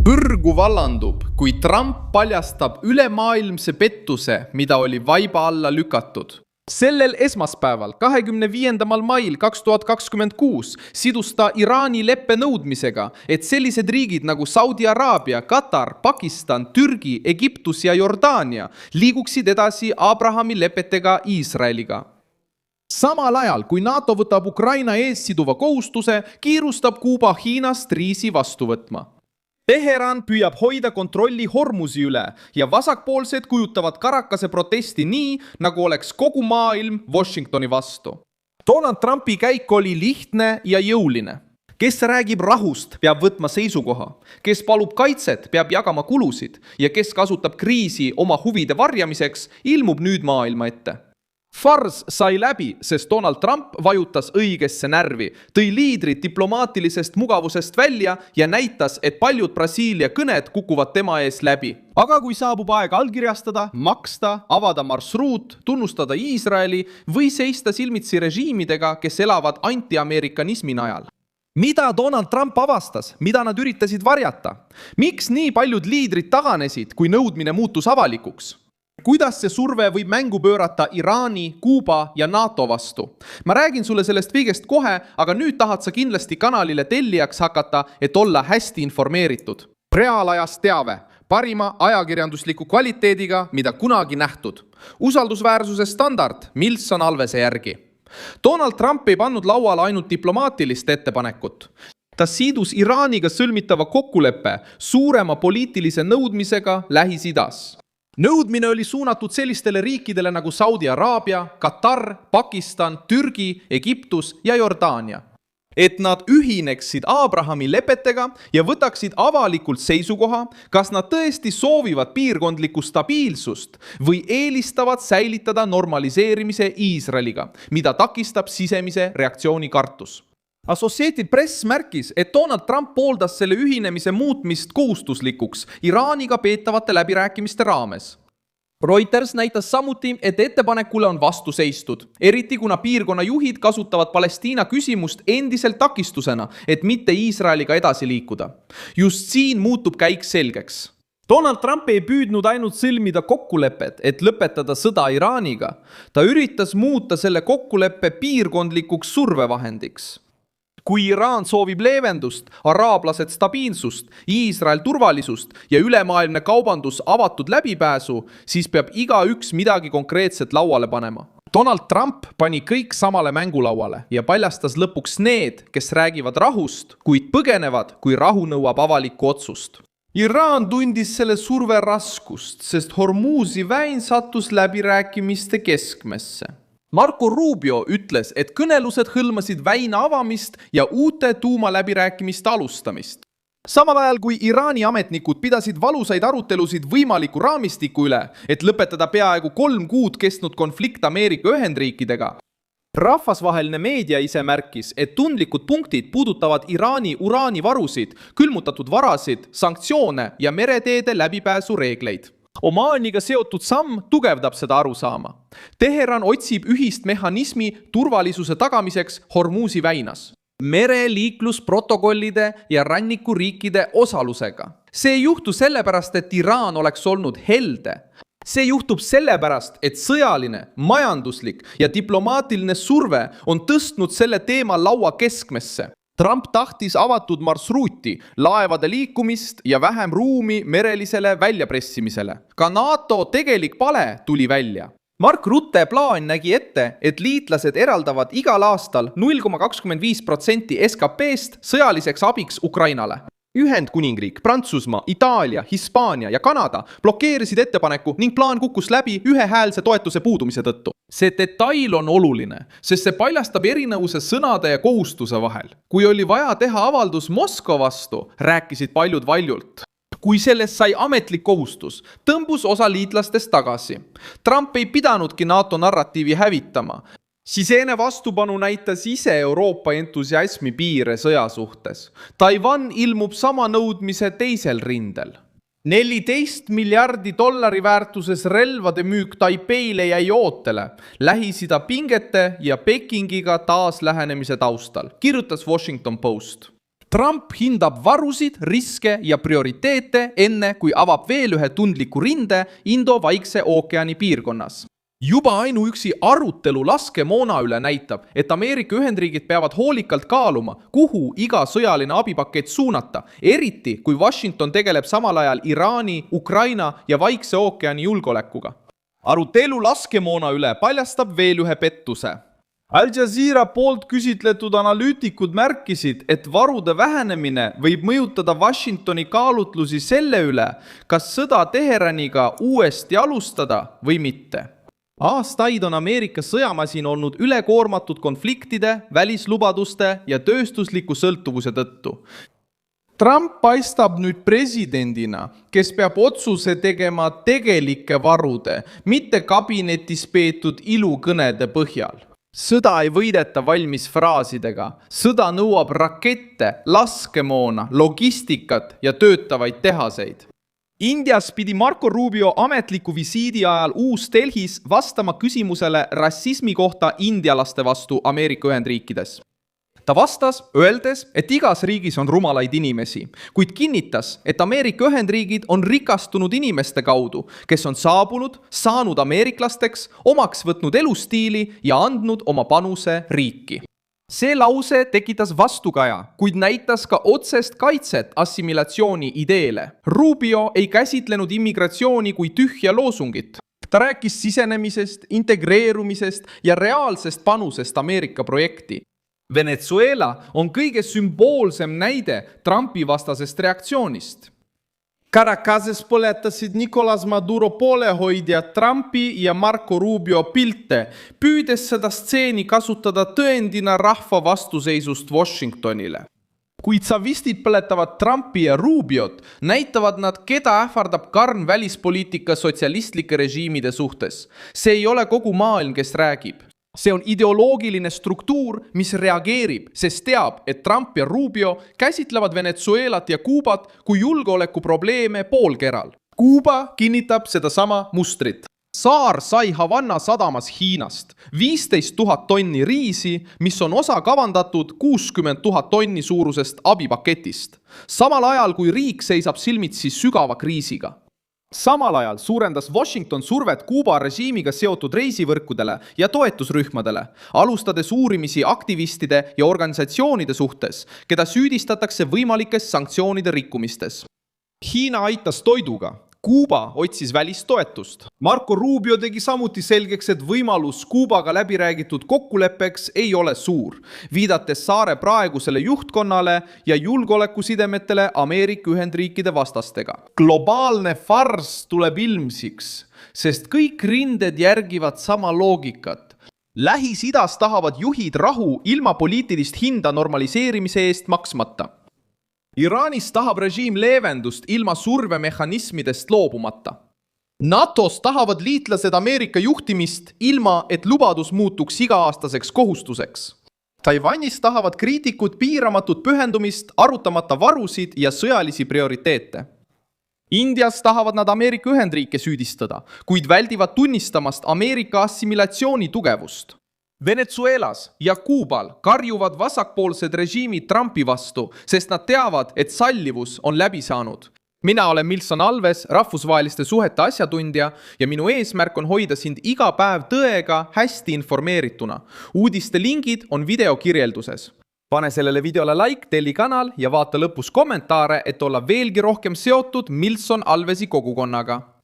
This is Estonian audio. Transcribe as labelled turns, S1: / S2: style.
S1: Põrgu vallandub, kui Trump paljastab ülemaailmse pettuse, mida oli vaiba alla lükatud. Sellel esmaspäeval, 25. mail 2026 sidus ta Iraani leppe nõudmisega, et sellised riigid nagu Saudi Araabia, Katar, Pakistan, Türgi, Egiptus ja Jordaania liiguksid edasi Abrahami lepetega Iisraeliga. Samal ajal, kui NATO võtab Ukraina ees siduva kohustuse, kiirustab Kuuba Hiinast riisi vastu võtma. Teheran püüab hoida kontrolli Hormuzi üle ja vasakpoolsed kujutavad Karakase protesti nii, nagu oleks kogu maailm Washingtoni vastu. Donald Trumpi käik oli lihtne ja jõuline. Kes räägib rahust, peab võtma seisukoha. Kes palub kaitset, peab jagama kulusid ja kes kasutab kriisi oma huvide varjamiseks, ilmub nüüd maailma ette. Fars sai läbi, sest Donald Trump vajutas õigesse närvi, tõi liidrid diplomaatilisest mugavusest välja ja näitas, et paljud Brasiilia kõned kukuvad tema ees läbi. Aga kui saabub aeg allkirjastada, maksta, avada marsruut, tunnustada Iisraeli või seista silmitsi režiimidega, kes elavad anti-ameerikanismi najal. Mida Donald Trump avastas, mida nad üritasid varjata? Miks nii paljud liidrid taganesid, kui nõudmine muutus avalikuks? Kuidas see surve võib mängu pöörata Iraani, Kuuba ja NATO vastu? Ma räägin sulle sellest kõigest kohe, aga nüüd tahad sa kindlasti kanalile tellijaks hakata, et olla hästi informeeritud. Reaalajas teave, parima ajakirjandusliku kvaliteediga, mida kunagi nähtud. Usaldusväärsuse standard, Milson Alvese järgi. Donald Trump ei pannud lauale ainult diplomaatilist ettepanekut. Ta sidus Iraaniga sõlmitava kokkuleppe suurema poliitilise nõudmisega Lähis-Idas. Nõudmine oli suunatud sellistele riikidele nagu Saudi Araabia, Katar, Pakistan, Türgi, Egiptus ja Jordaania. Et nad ühineksid Abrahami lepetega ja võtaksid avalikult seisukoha, kas nad tõesti soovivad piirkondlikku stabiilsust või eelistavad säilitada normaliseerimise Iisraeliga, mida takistab sisemise reaktsiooni kartus. Associated Press märkis, et Donald Trump pooldas selle ühinemise muutmist kohustuslikuks Iraaniga peetavate läbirääkimiste raames. Reuters näitas samuti, et ettepanekule on vastu seistud, eriti kuna piirkonna juhid kasutavad Palestiina küsimust endiselt takistusena, et mitte Iisraeliga edasi liikuda. Just siin muutub käik selgeks. Donald Trump ei püüdnud ainult sõlmida kokkulepet, et lõpetada sõda Iraaniga. Ta üritas muuta selle kokkuleppe piirkondlikuks survevahendiks. Kui Iraan soovib leevendust, araablased stabiilsust, Iisrael turvalisust ja ülemaailmne kaubandus avatud läbipääsu, siis peab igaüks midagi konkreetset lauale panema. Donald Trump pani kõik samale mängulauale ja paljastas lõpuks need, kes räägivad rahust, kuid põgenevad, kui rahu nõuab avalikku otsust. Iraan tundis selle surve raskust, sest Hormuzi väin sattus läbirääkimiste keskmesse. Marco Rubio ütles, et kõnelused hõlmasid väina avamist ja uute tuumaläbirääkimiste alustamist. Samal ajal kui Iraani ametnikud pidasid valusaid arutelusid võimaliku raamistiku üle, et lõpetada peaaegu 3 kuud kestnud konflikt Ameerika Ühendriikidega. Rahvusvaheline meedia ise märkis, et tundlikud punktid puudutavad Iraani uraanivarusid, külmutatud varasid, sanktsioone ja mereteede läbipääsu reegleid. Omaaniga seotud samm tugevdab seda arusaama. Teheran otsib ühist mehhanismi turvalisuse tagamiseks Hormuzi väinas. Mereliiklusprotokollide ja rannikuriikide osalusega. See ei juhtu sellepärast, et Iraan oleks olnud helde. See juhtub sellepärast, et sõjaline, majanduslik ja diplomaatiline surve on tõstnud selle teema laua keskmesse. Trump tahtis avatud marsruuti, laevade liikumist ja vähem ruumi merelisele väljapressimisele. Ka NATO tegelik pale tuli välja. Mark Rutte plaan nägi ette, et liitlased eraldavad igal aastal 0,25% SKP-st sõjaliseks abiks Ukrainale. Ühendkuningriik, Prantsusmaa, Itaalia, Hispaania ja Kanada blokeerisid ettepaneku ning plaan kukkus läbi ühehäälse toetuse puudumise tõttu. See detail on oluline, sest see paljastab erinevuse sõnade ja kohustuse vahel. Kui oli vaja teha avaldus Moskva vastu, rääkisid paljud valjult. Kui sellest sai ametlik kohustus, tõmbus osa liitlastest tagasi. Trump ei pidanudki NATO narratiivi hävitama. Sisene vastupanu näitas ise Euroopa entusiasmi piire sõja suhtes. Taiwan ilmub sama nõudmise teisel rindel. $14 miljardi väärtuses relvade müük Taipeile jäi ootele, Lähis-Ida pingete ja Pekingiga taas lähenemise taustal, kirjutas Washington Post. Trump hindab varusid, riske ja prioriteete enne, kui avab veel ühe tundliku rinde Indo-Vaikse ookeani piirkonnas. Juba ainuüksi arutelu laskemoona üle näitab, et Ameerika Ühendriigid peavad hoolikalt kaaluma, kuhu iga sõjaline abipakett suunata, eriti kui Washington tegeleb samal ajal Iraani, Ukraina ja Vaikse ookeani julgeolekuga. Arutelu laskemoona üle paljastab veel ühe pettuse. Al Jazeera poolt küsitletud analüütikud märkisid, et varude vähenemine võib mõjutada Washingtoni kaalutlusi selle üle, kas sõda Teheraniga uuesti alustada või mitte. Aastaid on Ameerika sõjamasin olnud ülekoormatud konfliktide, välislubaduste ja tööstusliku sõltuvuse tõttu. Trump paistab nüüd presidendina, kes peab otsuse tegema tegelike varude, mitte kabinetis peetud ilukõnede põhjal. Sõda ei võideta valmis fraasidega. Sõda nõuab rakette, laskemoona, logistikat ja töötavaid tehaseid. Indias pidi Marco Rubio ametliku visiidi ajal Uus-Delhis vastama küsimusele rassismi kohta indialaste vastu Ameerika Ühendriikides. Ta vastas, öeldes, et igas riigis on rumalaid inimesi, kuid kinnitas, et Ameerika Ühendriigid on rikastunud inimeste kaudu, kes on saabunud, saanud ameeriklasteks, omaks võtnud elustiili ja andnud oma panuse riiki. See lause tekitas vastukaja, kuid näitas ka otsest kaitset assimilatsiooni ideele. Rubio ei käsitlenud immigratsiooni kui tühja loosungit. Ta rääkis sisenemisest, integreerumisest ja reaalsest panusest Ameerika projekti. Venezuela on kõige sümboolsem näide Trumpi vastasest reaktsioonist. Caracases põletasid Nicolas Maduro poolehoidjad Trumpi ja Marco Rubio pilte, püüdes seda stseeni kasutada tõendina rahva vastuseisust Washingtonile. Kui tsavistid põletavad Trumpi ja Rubiot, näitavad nad, keda ähvardab karm välispoliitika sotsialistlike režiimide suhtes. See ei ole kogu maailm, kes räägib. See on ideoloogiline struktuur, mis reageerib, sest teab, et Trump ja Rubio käsitlevad Venezuelat ja Kuubat kui julgeolekuprobleeme poolkeral. Kuuba kinnitab sedasama mustrit. Saar sai Havanna sadamas Hiinast 15 000 tonni riisi, mis on osa kavandatud 60 000 tonni suurusest abipaketist. Samal ajal, kui riik seisab silmitsi sügava kriisiga. Samal ajal suurendas Washington survet Kuuba režiimiga seotud reisivõrkudele ja toetusrühmadele, alustades uurimisi aktivistide ja organisatsioonide suhtes, keda süüdistatakse võimalikes sanktsioonide rikkumistes. Hiina aitas toiduga. Kuuba otsis välistoetust. Marco Rubio tegi samuti selgeks, et võimalus Kuubaga läbiräägitud kokkuleppeks ei ole suur, viidates saare praegusele juhtkonnale ja julgeolekusidemetele Ameerika Ühendriikide vastastega. Globaalne farss tuleb ilmsiks, sest kõik rinded järgivad sama loogikat. Lähis-Idas tahavad juhid rahu ilma poliitilist hinda normaliseerimise eest maksmata. Iraanis tahab režiim leevendust ilma survemehhanismidest loobumata. NATOs tahavad liitlased Ameerika juhtimist ilma, et lubadus muutuks iga-aastaseks kohustuseks. Taiwanis tahavad kriitikud piiramatut pühendumist, arutamata varusid ja sõjalisi prioriteete. Indias tahavad nad Ameerika Ühendriike süüdistada, kuid väldivad tunnistamast Ameerika assimilatsiooni tugevust. Venezuelas ja Kuubal karjuvad vasakpoolsed režiimid Trumpi vastu, sest nad teavad, et sallivus on läbi saanud. Mina olen Milson Alves, rahvusvaheliste suhete asjatundja ja minu eesmärk on hoida sind iga päev tõega hästi informeerituna. Uudiste lingid on video kirjelduses. Pane sellele videole like, telli kanal ja vaata lõpus kommentaare, et olla veelgi rohkem seotud Milson Alvesi kogukonnaga.